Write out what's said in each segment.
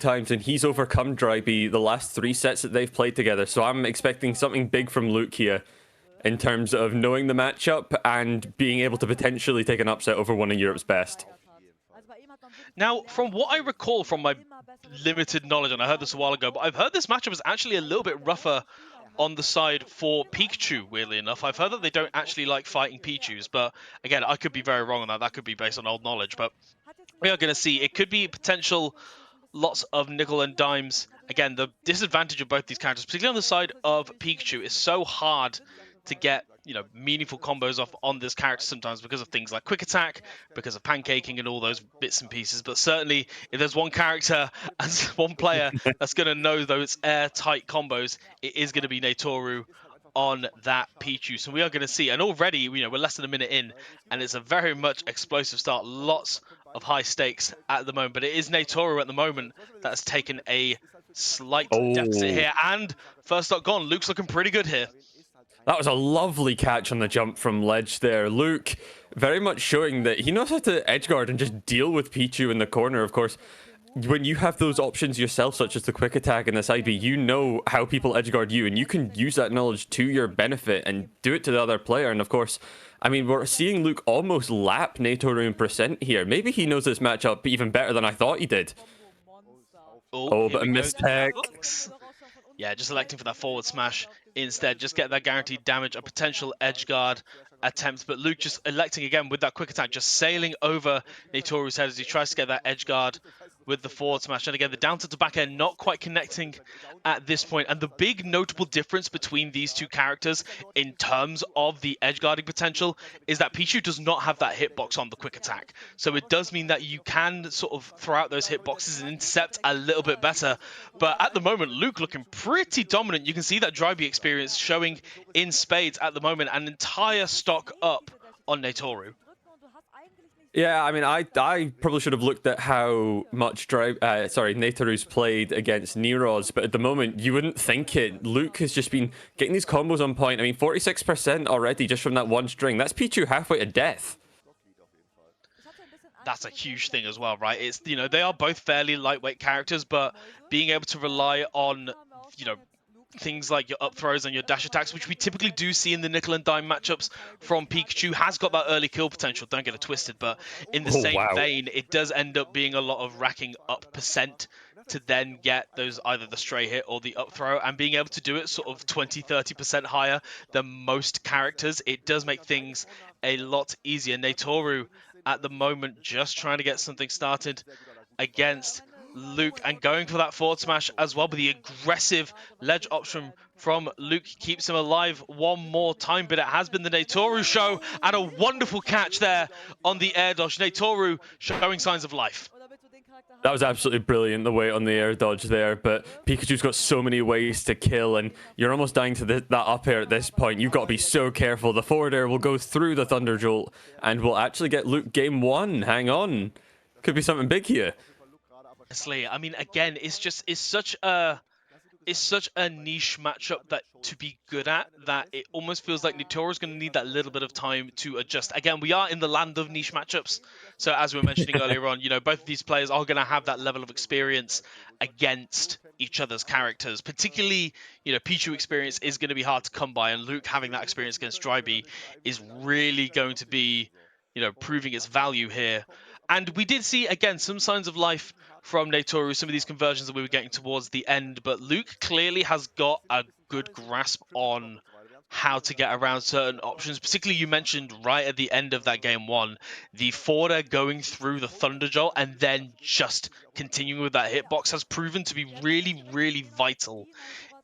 times, and he's overcome Dryby the last 3 sets that they've played together. So I'm expecting something big from Luke here in terms of knowing the matchup and being able to potentially take an upset over one of Europe's best. Now, from what I recall from my limited knowledge, and I heard this a while ago, but I've heard this matchup is actually a little bit rougher on the side for Pikachu, weirdly enough. I've heard that they don't actually like fighting Pichus, but again, I could be very wrong on that. That could be based on old knowledge, but we are going to see. It could be potential lots of nickel and dimes. Again, the disadvantage of both these characters, particularly on the side of Pikachu, is so hard to get, you know, meaningful combos off on this character sometimes because of things like quick attack, because of pancaking and all those bits and pieces. But certainly, if there's one character as one player that's going to know those airtight combos, it is going to be NaetorU on that Pichu. So we are going to see, and already, you know, we're less than a minute in, and it's a very much explosive start. Lots of high stakes at the moment, but it is NaetorU at the moment that has taken a slight deficit here. And first up gone, Luke's looking pretty good here. That was a lovely catch on the jump from ledge there. Luke very much showing that he knows how to edgeguard and just deal with Pichu in the corner. Of course, when you have those options yourself, such as the quick attack and this IB, you know how people edgeguard you, and you can use that knowledge to your benefit and do it to the other player. And of course, I mean, we're seeing Luke almost lap NaetorU in percent here. Maybe he knows this matchup even better than I thought he did. Oh, but a mistake. Yeah, just electing for that forward smash instead. Just get that guaranteed damage, a potential edge guard attempt. But Luke just electing again with that quick attack, just sailing over NaetorU's head as he tries to get that edge guard with the forward smash. And again, the down to back end not quite connecting at this point. And the big notable difference between these two characters in terms of the edge guarding potential is that Pichu does not have that hitbox on the quick attack. So it does mean that you can sort of throw out those hitboxes and intercept a little bit better. But at the moment, Luke looking pretty dominant. You can see that Dryby experience showing in spades at the moment. An entire stock up on NaetorU. Yeah, I mean, I probably should have looked at how much NaetorU's played against Neros, but at the moment, you wouldn't think it. Luke has just been getting these combos on point. I mean, 46% already just from that one string. That's Pichu halfway to death. That's a huge thing as well, right? It's, you know, they are both fairly lightweight characters, but being able to rely on, you know, things like your up throws and your dash attacks, which we typically do see in the nickel and dime matchups from Pikachu, has got that early kill potential. Don't get it twisted, but in the same vein, it does end up being a lot of racking up percent to then get those either the stray hit or the up throw, and being able to do it sort of 20-30% higher than most characters. It does make things a lot easier. NaetorU at the moment just trying to get something started against Luke, and going for that forward smash as well, but the aggressive ledge option from Luke keeps him alive one more time. But it has been the NaetorU show, and a wonderful catch there on the air dodge. NaetorU showing signs of life. That was absolutely brilliant, the weight on the air dodge there, but Pikachu's got so many ways to kill, and you're almost dying to that up air at this point. You've got to be so careful. The forward air will go through the Thunder Jolt, and we'll actually get Luke game 1. Hang on. Could be something big here. Honestly, I mean, again, it's such a niche matchup that to be good at, that it almost feels like NaetorU is going to need that little bit of time to adjust. Again, we are in the land of niche matchups, so as we were mentioning earlier on, you know, both of these players are going to have that level of experience against each other's characters. Particularly, you know, Pichu experience is going to be hard to come by, and Luke having that experience against Dryby is really going to be, you know, proving its value here. And we did see, again, some signs of life from NaetorU, some of these conversions that we were getting towards the end, but Luke clearly has got a good grasp on how to get around certain options. Particularly, you mentioned right at the end of that game 1, the forward air going through the Thunder Jolt and then just continuing with that hitbox has proven to be really, really vital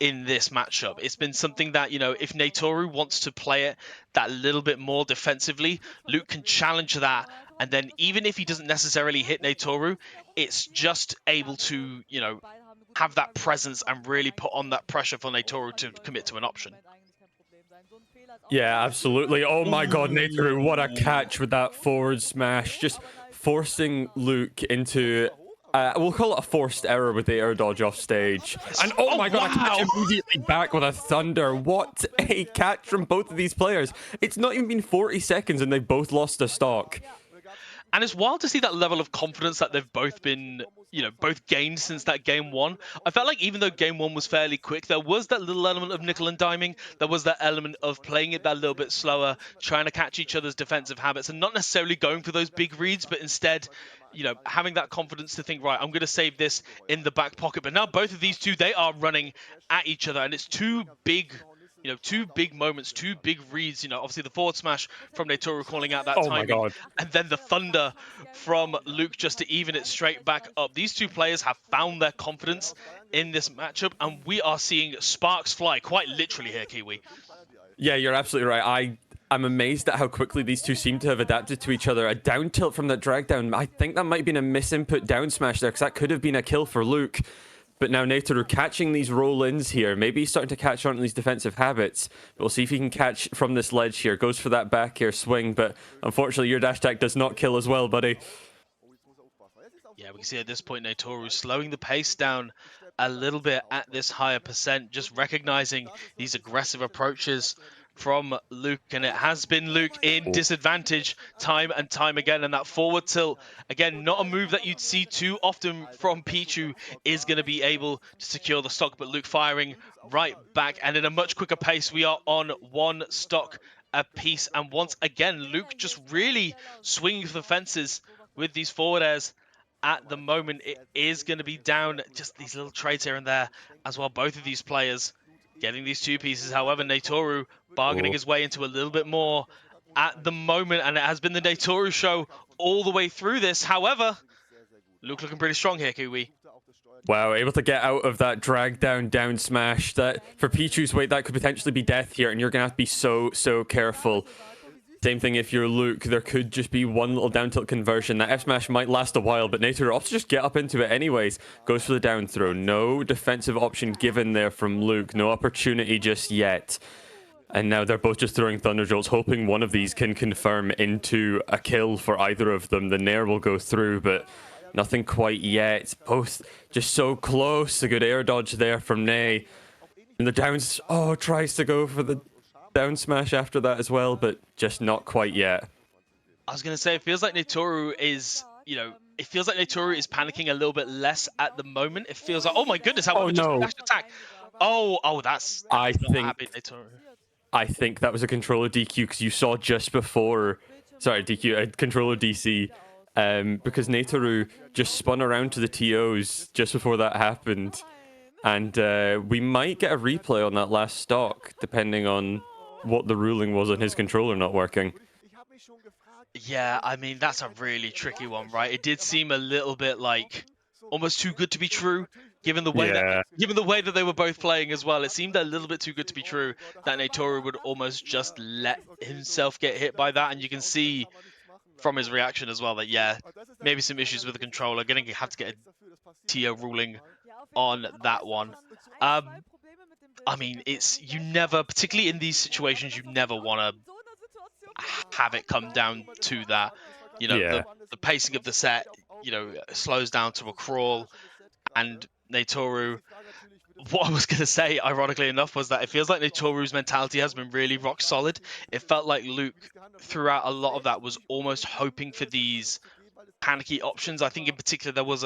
in this matchup. It's been something that, you know, if NaetorU wants to play it that little bit more defensively, Luke can challenge that, and then even if he doesn't necessarily hit NaetorU, it's just able to, you know, have that presence and really put on that pressure for NaetorU to commit to an option. Yeah, absolutely. Oh my god, NaetorU, what a catch with that forward smash. Just forcing Luke into... we'll call it a forced error with the air dodge off stage. And oh my god, wow. I catch immediately back with a thunder. What a catch from both of these players. It's not even been 40 seconds and they've both lost a stock. And it's wild to see that level of confidence that they've both been, both gained since that game one. I felt like even though game one was fairly quick, there was that little element of nickel and diming. There was that element of playing it that little bit slower, trying to catch each other's defensive habits and not necessarily going for those big reads, but instead, having that confidence to think, right, I'm going to save this in the back pocket. But now both of these two, they are running at each other, and it's two big moments, two big reads. Obviously the forward smash from NaetorU calling out that Oh my timing, God. and then the thunder from Luke just to even it straight back up. These two players have found their confidence in this matchup, and we are seeing sparks fly quite literally here, Kiwi. Yeah, you're absolutely right. I'm amazed at how quickly these two seem to have adapted to each other. A down tilt from that drag down. I think that might have been a misinput down smash there, because that could have been a kill for Luke. But now NaetorU catching these roll-ins here. Maybe he's starting to catch on to these defensive habits. But we'll see if he can catch from this ledge here. Goes for that back air swing, but unfortunately your dash attack does not kill as well, buddy. Yeah, we can see at this point NaetorU slowing the pace down a little bit at this higher percent, just recognizing these aggressive approaches from Luke, and it has been Luke in disadvantage time and time again. And that forward tilt, again, not a move that you'd see too often from Pichu, is going to be able to secure the stock, but Luke firing right back, and in a much quicker pace. We are on one stock a piece, and once again Luke just really swinging for the fences with these forward airs. At the moment, it is going to be down just these little trades here and there as well. Both of these players getting these two pieces. However, NaetorU bargaining his way into a little bit more at the moment, and it has been the NaetorU show all the way through this. However, Luke looking pretty strong here, Kiwi. Wow, able to get out of that drag down smash. That for Pichu's weight, that could potentially be death here, and you're going to have to be so careful. Same thing if you're Luke, there could just be one little down tilt conversion. That F smash might last a while, but NaetorU opts to just get up into it anyways. Goes for the down throw. No defensive option given there from Luke. No opportunity just yet. And now they're both just throwing Thunder Jolts, hoping one of these can confirm into a kill for either of them. The Nair will go through, but nothing quite yet. Both just so close. A good air dodge there from Nae. And the downs, tries to go for the down smash after that as well, but just not quite yet. I was going to say, it feels like NaetorU is, panicking a little bit less at the moment. It feels like, oh my goodness, how just dash attack. That's I think that was a controller DQ, because you saw just before, a controller DC, because NaetorU just spun around to the TOs just before that happened, and we might get a replay on that last stock, depending on what the ruling was on his controller not working. Yeah, I mean, that's a really tricky one, right? It did seem a little bit like almost too good to be true, given the way that they were both playing as well. It seemed a little bit too good to be true that NaetorU would almost just let himself get hit by that, and you can see from his reaction as well that, yeah, maybe some issues with the controller. Gonna have to get a TO ruling on that one. I mean, you never, particularly in these situations, you never want to have it come down to that. The pacing of the set, slows down to a crawl, and NaetorU. What I was going to say, ironically enough, was that it feels like NaetorU's mentality has been really rock solid. It felt like Luke, throughout a lot of that, was almost hoping for these panicky options. I think in particular there was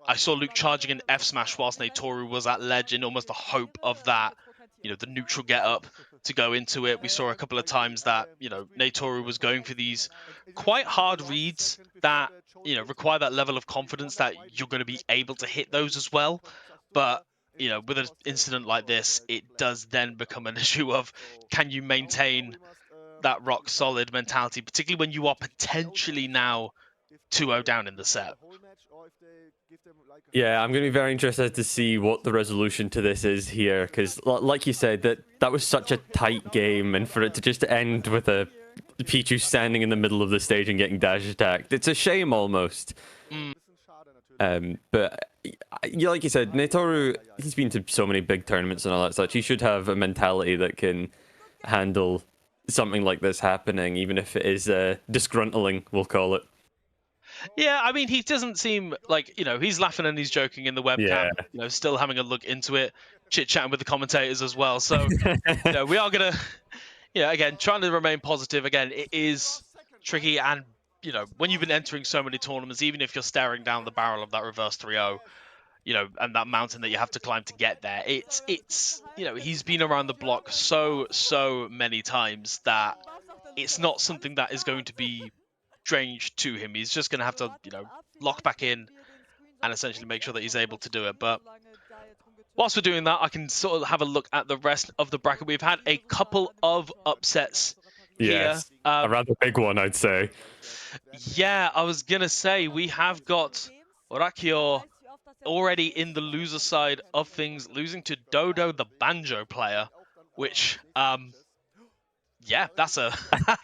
I saw Luke charging an F smash whilst NaetorU was at ledge, in almost the hope of that, the neutral get up to go into it. We saw a couple of times that, NaetorU was going for these quite hard reads that, require that level of confidence that you're going to be able to hit those as well. But, with an incident like this, it does then become an issue of, can you maintain that rock solid mentality, particularly when you are potentially now 2-0 down in the set. Yeah, I'm going to be very interested to see what the resolution to this is here, because like you said, that was such a tight game, and for it to just end with a Pichu standing in the middle of the stage and getting dash attacked, it's a shame almost. But like you said, NaetorU, he's been to so many big tournaments and all that such. He should have a mentality that can handle something like this happening, even if it is disgruntling, we'll call it. Yeah, I mean, he doesn't seem like, he's laughing and he's joking in the webcam, still having a look into it, chit-chatting with the commentators as well. So, we are going to, again, trying to remain positive. Again, it is tricky, and you know, when you've been entering so many tournaments, even if you're staring down the barrel of that reverse 3-0, you know, and that mountain that you have to climb to get there, it's you know, he's been around the block so many times that it's not something that is going to be strange to him. He's just going to have to, you know, lock back in and essentially make sure that he's able to do it. But whilst we're doing that, I can sort of have a look at the rest of the bracket. We've had a couple of upsets here. Yes, a rather big one, I'd say. Yeah, I was gonna say we have got Rakio already in the loser side of things, losing to Dodo, the banjo player, which yeah, that's a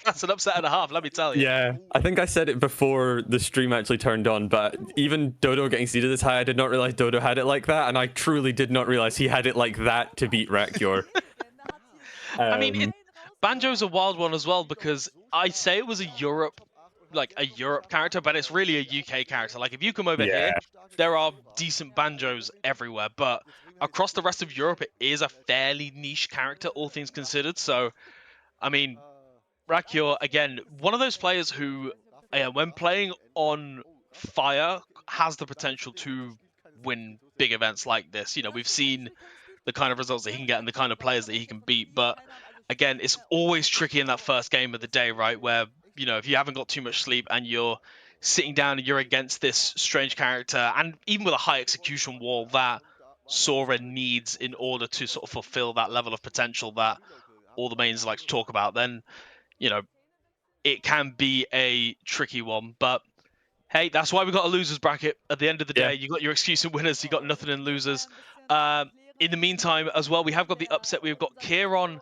that's an upset and a half, let me tell you. Yeah, I think I said it before the stream actually turned on, but even Dodo getting seeded this high, I did not realize Dodo had it like that, and I truly did not realize he had it like that to beat Rakior. I mean, Banjo's a wild one as well, because I say it was a Europe character, but it's really a UK character. Like, if you come over here, there are decent banjos everywhere, but across the rest of Europe, it is a fairly niche character, all things considered. So, I mean, Rakior, again, one of those players who, when playing on fire, has the potential to win big events like this. You know, we've seen the kind of results that he can get and the kind of players that he can beat. But again, it's always tricky in that first game of the day, right? Where, you know, if you haven't got too much sleep and you're sitting down and you're against this strange character, and even with a high execution wall that Sora needs in order to sort of fulfill that level of potential that all the mains like to talk about, then, you know, it can be a tricky one. But hey, that's why we got a losers bracket. At the end of the day, you got your excuse and winners, you got nothing in losers. In the meantime, as well, we have got the upset. We've got Kieron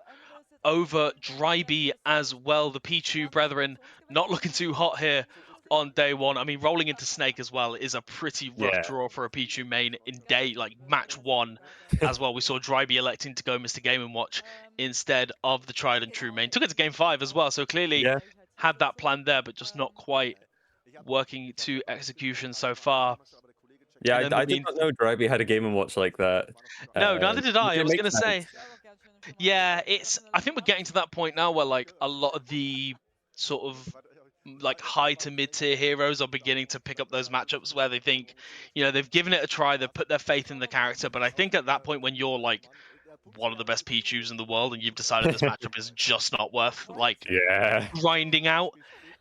over Dryby as well. The Pichu brethren not looking too hot here on day one. I mean, rolling into Snake as well is a pretty rough draw for a Pichu main in match one as well. We saw Dryby electing to go Mr. Game & Watch instead of the tried and true main. Took it to game 5 as well, so clearly had that plan there, but just not quite working to execution so far. Yeah, I did not know Dryby had a Game & Watch like that. No, neither did I. I was going to say, yeah, I think we're getting to that point now where, like, a lot of the sort of, like, high to mid-tier heroes are beginning to pick up those matchups where they think, you know, they've given it a try, they've put their faith in the character, but I think at that point when you're, like, one of the best Pichus in the world and you've decided this matchup is just not worth, like, grinding out,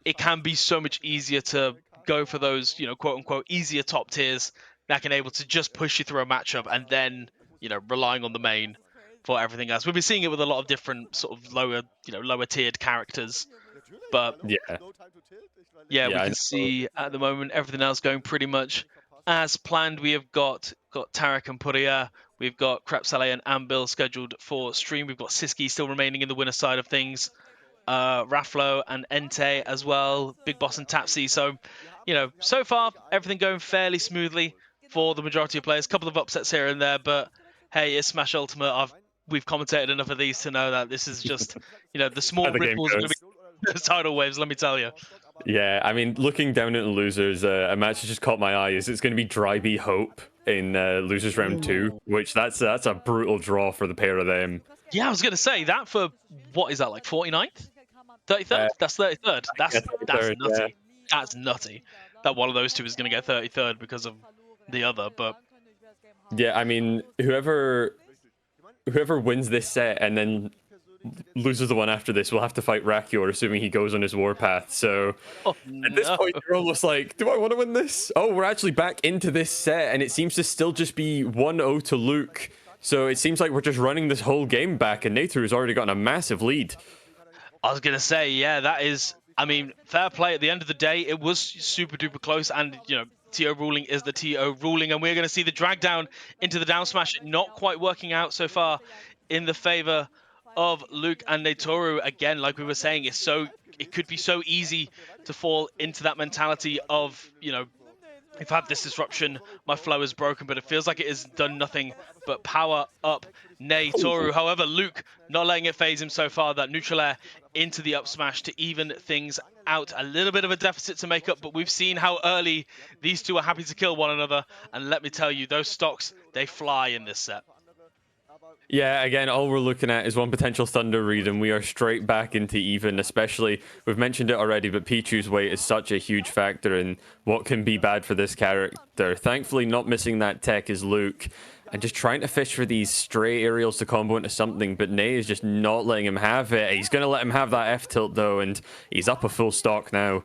it can be so much easier to go for those, you know, quote-unquote easier top tiers that can able to just push you through a matchup and then, you know, relying on the main for everything else. We've been seeing it with a lot of different sort of lower tiered characters, but yeah, we can see at the moment everything else going pretty much as planned. We have got Tarek and Puria, we've got Krepsale and Ambil scheduled for stream. We've got Siski still remaining in the winner side of things. Raflo and Entei as well, Big Boss and Tapsy. So, you know, so far everything going fairly smoothly for the majority of players. Couple of upsets here and there, but hey, it's Smash Ultimate. We've commentated enough of these to know that this is just, you know, the small ripples are going to be the tidal waves. Let me tell you. Yeah, I mean, looking down at the losers, a match that just caught my eye is it's going to be Dryby Hope in losers round 2, which that's a brutal draw for the pair of them. Yeah, I was going to say that for what is that, like 49th? 33rd? That's 33rd. That's nutty. Yeah. That's nutty that one of those two is going to get 33rd because of the other. But yeah, I mean, whoever wins this set and then loses the one after this will have to fight Rakior, assuming he goes on his warpath. So at this point, you're almost like, do I want to win this? Oh, we're actually back into this set, and it seems to still just be 1-0 to Luke. So it seems like we're just running this whole game back, and NaetorU's already gotten a massive lead. I was going to say, yeah, that is, I mean, fair play. At the end of the day, it was super duper close, and, you know, TO ruling is the TO ruling, and we're going to see the drag down into the down smash not quite working out so far in the favor of Luke and NaetorU. Again, like we were saying, it could be so easy to fall into that mentality of, you know, we've had this disruption, my flow is broken, but it feels like it has done nothing but power up NaetorU. However, Luke not letting it phase him so far. That neutral air into the up smash to even things out. A little bit of a deficit to make up, but we've seen how early these two are happy to kill one another. And let me tell you, those stocks, they fly in this set. Yeah, again, all we're looking at is one potential Thunder read, and we are straight back into even, especially, we've mentioned it already, but Pichu's weight is such a huge factor in what can be bad for this character. Thankfully, not missing that tech is Luke, and just trying to fish for these stray aerials to combo into something, but Nae is just not letting him have it. He's going to let him have that F-tilt, though, and he's up a full stock now.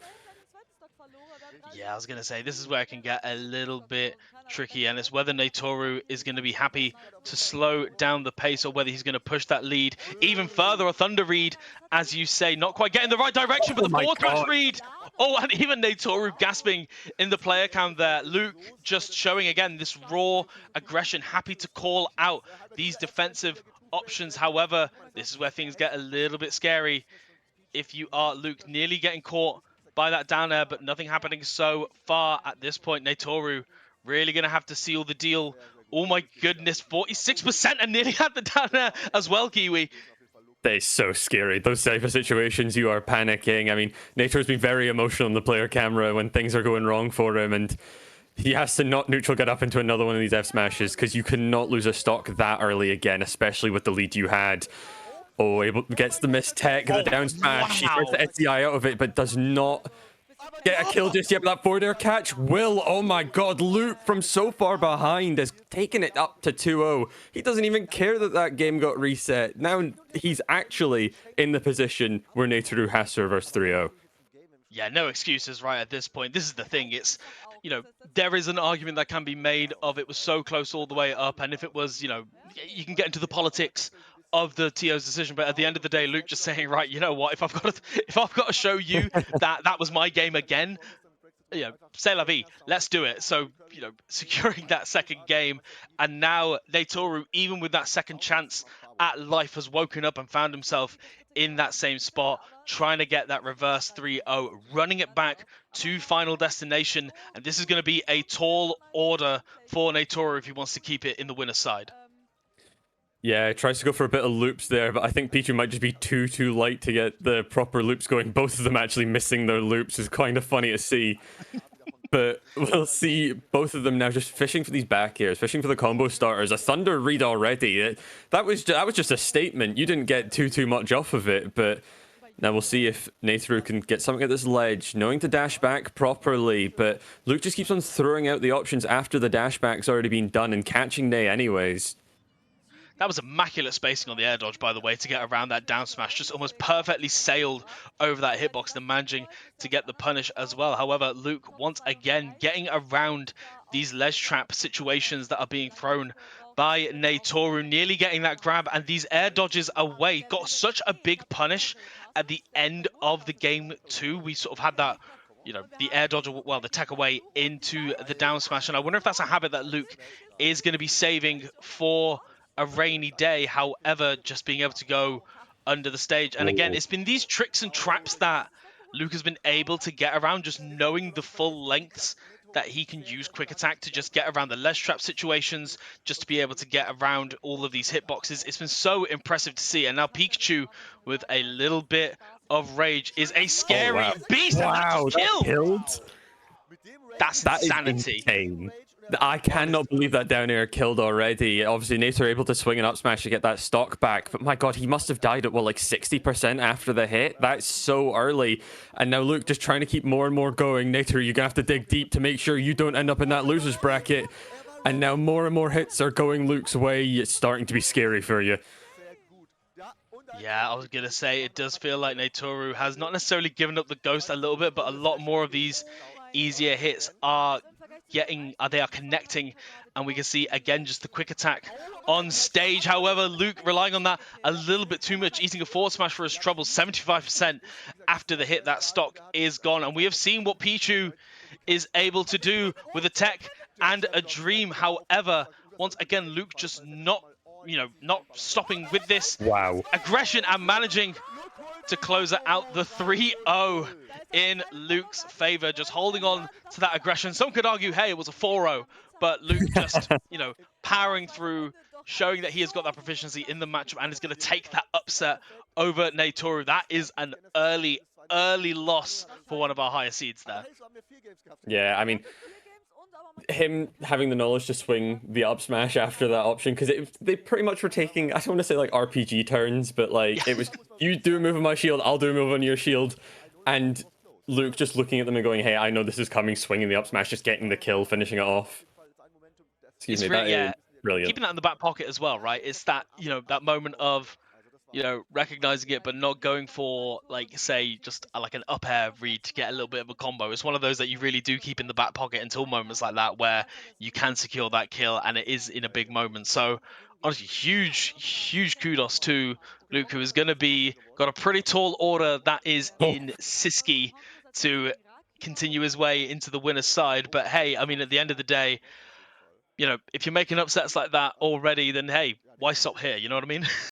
Yeah, I was going to say, this is where it can get a little bit tricky, and it's whether NaetorU is going to be happy to slow down the pace or whether he's going to push that lead even further. A Thunder read, as you say, not quite getting the right direction, but the forward smash read. Oh, and even NaetorU gasping in the player cam there. Luke just showing, again, this raw aggression, happy to call out these defensive options. However, this is where things get a little bit scary. If you are Luke, nearly getting caught by that down air, but nothing happening so far at this point. NaetorU really going to have to seal the deal. Oh my goodness, 46% and nearly had the down air as well, Kiwi. That is so scary. Those type of situations, you are panicking. I mean, NaetorU's been very emotional on the player camera when things are going wrong for him, and he has to not neutral get up into another one of these F smashes because you cannot lose a stock that early again, especially with the lead you had. Oh, gets the missed tech, the down smash. He tries the SDI out of it, but does not get a kill just yet. But that forward air catch will. Oh my god, Luke from so far behind has taken it up to 2-0. He doesn't even care that that game got reset. Now he's actually in the position where NaetorU has to reverse 3-0. Yeah, no excuses right at this point. This is the thing. It's, you know, there is an argument that can be made of it was so close all the way up. And if it was, you know, you can get into the politics of the TO's decision, but at the end of the day, Luke just saying, right, you know what, if I've got to show you that that was my game again, you know, c'est la vie, let's do it. So, you know, securing that second game, and now NaetorU, even with that second chance at life, has woken up and found himself in that same spot, trying to get that reverse 3-0, running it back to final destination, and this is going to be a tall order for NaetorU if he wants to keep it in the winner's side. Yeah, tries to go for a bit of loops there, but I think Pichu might just be too light to get the proper loops going. Both of them actually missing their loops is kind of funny to see. But we'll see both of them now just fishing for these back airs, fishing for the combo starters. A Thunder read already. That was just a statement. You didn't get too much off of it, but now we'll see if NaetorU can get something at this ledge, knowing to dash back properly, but Luke just keeps on throwing out the options after the dash back's already been done and catching Nae anyways. That was immaculate spacing on the air dodge, by the way, to get around that down smash. Just almost perfectly sailed over that hitbox and managing to get the punish as well. However, Luke, once again, getting around these ledge trap situations that are being thrown by NaetorU, nearly getting that grab, and these air dodges away. Got such a big punish at the end of the game too. We sort of had that, you know, the air dodge, well, the tech away into the down smash. And I wonder if that's a habit that Luke is going to be saving for a rainy day. However, just being able to go under the stage. And again, it's been these tricks and traps that Luke has been able to get around, just knowing the full lengths that he can use quick attack to just get around the ledge trap situations, just to be able to get around all of these hitboxes. It's been so impressive to see. And now Pikachu, with a little bit of rage, is a scary beast. Wow, And that killed. That's insanity. Is insane. I cannot believe that down air killed already. Obviously, NaetorU able to swing an up smash to get that stock back. But my god, he must have died at, what, like 60% after the hit? That's so early. And now Luke just trying to keep more and more going. NaetorU, you're going to have to dig deep to make sure you don't end up in that loser's bracket. And now more and more hits are going Luke's way. It's starting to be scary for you. Yeah, I was going to say, it does feel like NaetorU has not necessarily given up the ghost a little bit, but a lot more of these easier hits are connecting, and we can see again just the quick attack on stage. However, Luke relying on that a little bit too much, eating a forward smash for his troubles. 75% after the hit, that stock is gone, and we have seen what Pichu is able to do with a tech and a dream. However, once again, Luke just not stopping with this aggression and managing to close out the 3-0 in Luke's favor, just holding on to that aggression. Some could argue, hey, it was a 4-0, but Luke just, powering through, showing that he has got that proficiency in the matchup and is going to take that upset over NaetorU. That is an early loss for one of our higher seeds there. Yeah, I mean, him having the knowledge to swing the up smash after that option, because they pretty much were taking, I don't want to say like RPG turns, but like it was, you do a move on my shield, I'll do a move on your shield, and Luke just looking at them and going, hey, I know this is coming, swinging the up smash, just getting the kill, finishing it off. Excuse me, that is brilliant. Keeping that in the back pocket as well, right? It's that, that moment of, recognizing it, but not going for, like, say, just like an up air read to get a little bit of a combo. It's one of those that you really do keep in the back pocket until moments like that where you can secure that kill, and it is in a big moment. So, honestly, huge kudos to Luke, who is going to got a pretty tall order that is in Siski to continue his way into the winner's side. But hey, I mean, at the end of the day, if you're making upsets like that already, then hey, why stop here? You know what I mean?